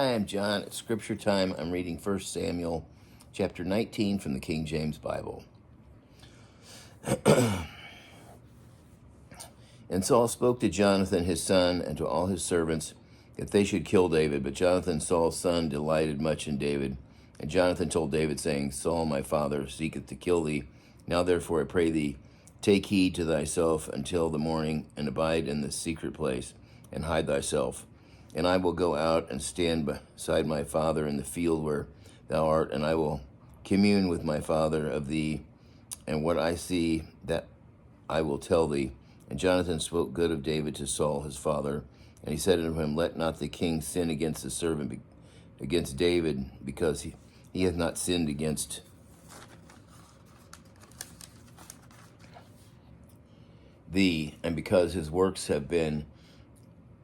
Hi, I'm John. It's Scripture time. I'm reading 1 Samuel chapter 19 from the King James Bible. And Saul spoke to Jonathan his son and to all his servants that they should kill David. But Jonathan, Saul's son, delighted much in David. And Jonathan told David, saying, Saul my father seeketh to kill thee. Now therefore I pray thee, take heed to thyself until the morning, and abide in the secret place, and hide thyself. And I will go out and stand beside my father in the field where thou art, and I will commune with my father of thee, and what I see that I will tell thee. And Jonathan spoke good of David to Saul his father, and he said unto him, Let not the king sin against the servant, against David, because he hath not sinned against thee, and because his works have been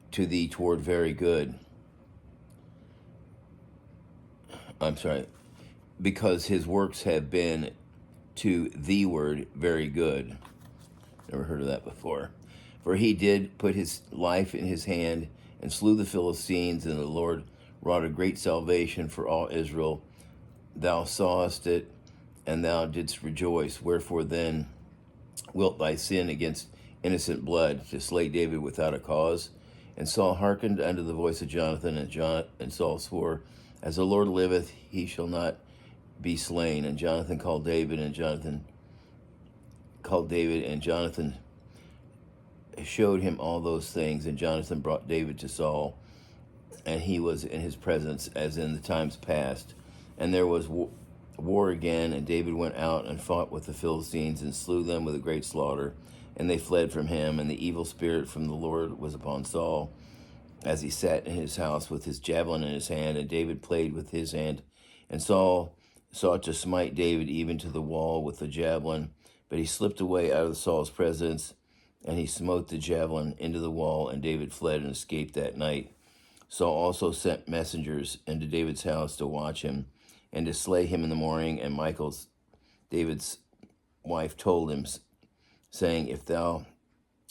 to thee toward very good. Because his works have been to thee word very good. Never heard of that before. For he did put his life in his hand and slew the Philistines, and the Lord wrought a great salvation for all Israel. Thou sawest it, and thou didst rejoice. Wherefore then wilt thou sin against innocent blood, to slay David without a cause? And Saul hearkened unto the voice of Jonathan, and Saul swore, As the Lord liveth, he shall not be slain. And Jonathan called David, and Jonathan showed him all those things. And Jonathan brought David to Saul, and he was in his presence as in the times past. And there was war again, and David went out and fought with the Philistines, and slew them with a great slaughter. And they fled from him, and the evil spirit from the Lord was upon Saul, as he sat in his house with his javelin in his hand. And David played with his hand. And Saul sought to smite David even to the wall with the javelin, but he slipped away out of Saul's presence, and he smote the javelin into the wall, and David fled and escaped that night. Saul also sent messengers into David's house to watch him, and to slay him in the morning. And Michal, David's wife, told him, saying, If thou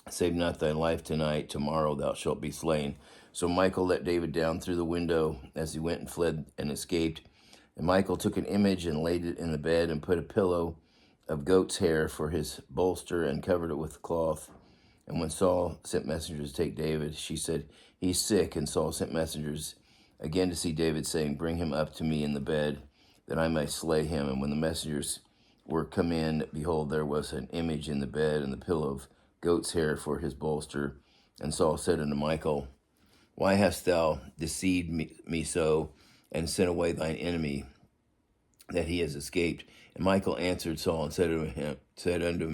save not thy life tonight, tomorrow thou shalt be slain. So Michal let David down through the window as he went and fled and escaped. And Michal took an image and laid it in the bed, and put a pillow of goat's hair for his bolster, and covered it with cloth. And when Saul sent messengers to take David, she said, He's sick. And Saul sent messengers again to see David, saying, Bring him up to me in the bed, that I may slay him. And when the messengers were come in, behold, there was an image in the bed, and the pillow of goat's hair for his bolster. And Saul said unto Michal, Why hast thou deceived me so, and sent away thine enemy, that he has escaped? And Michal answered Saul and said unto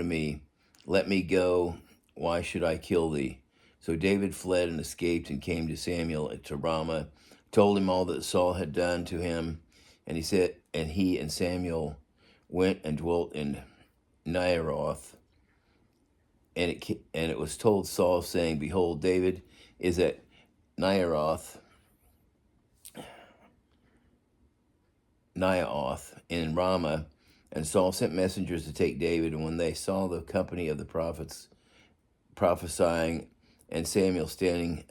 me, Let me go, why should I kill thee? So David fled and escaped, and came to Samuel to Ramah, told him all that Saul had done to him. And he and Samuel went and dwelt in Naioth. And it was told Saul, saying, Behold, David is at Naioth in Ramah. And Saul sent messengers to take David. And when they saw the company of the prophets prophesying, and Samuel standing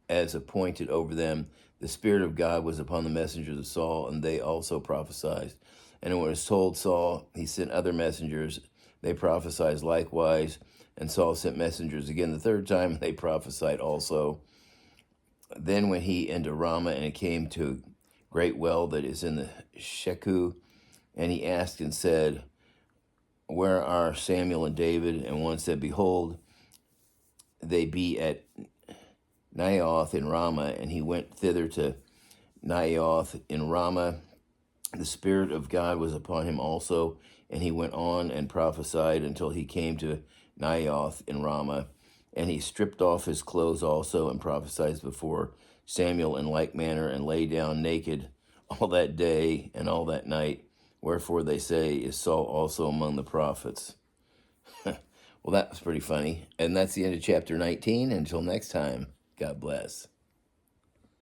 as appointed over them, the Spirit of God was upon the messengers of Saul, and they also prophesied. And when it was told Saul, he sent other messengers. They prophesied likewise. And Saul sent messengers again the third time, and they prophesied also. Then went he into Ramah, and it came to a great well that is in the Sheku. And he asked and said, Where are Samuel and David? And one said, Behold, they be at Naioth in Ramah. And he went thither to Naioth in Ramah. The Spirit of God was upon him also, and he went on and prophesied until he came to Naioth in Ramah. And he stripped off his clothes also, and prophesied before Samuel in like manner, and lay down naked all that day and all that night. Wherefore they say, Is Saul also among the prophets? Well, that was pretty funny. And that's the end of chapter 19. Until next time, God bless.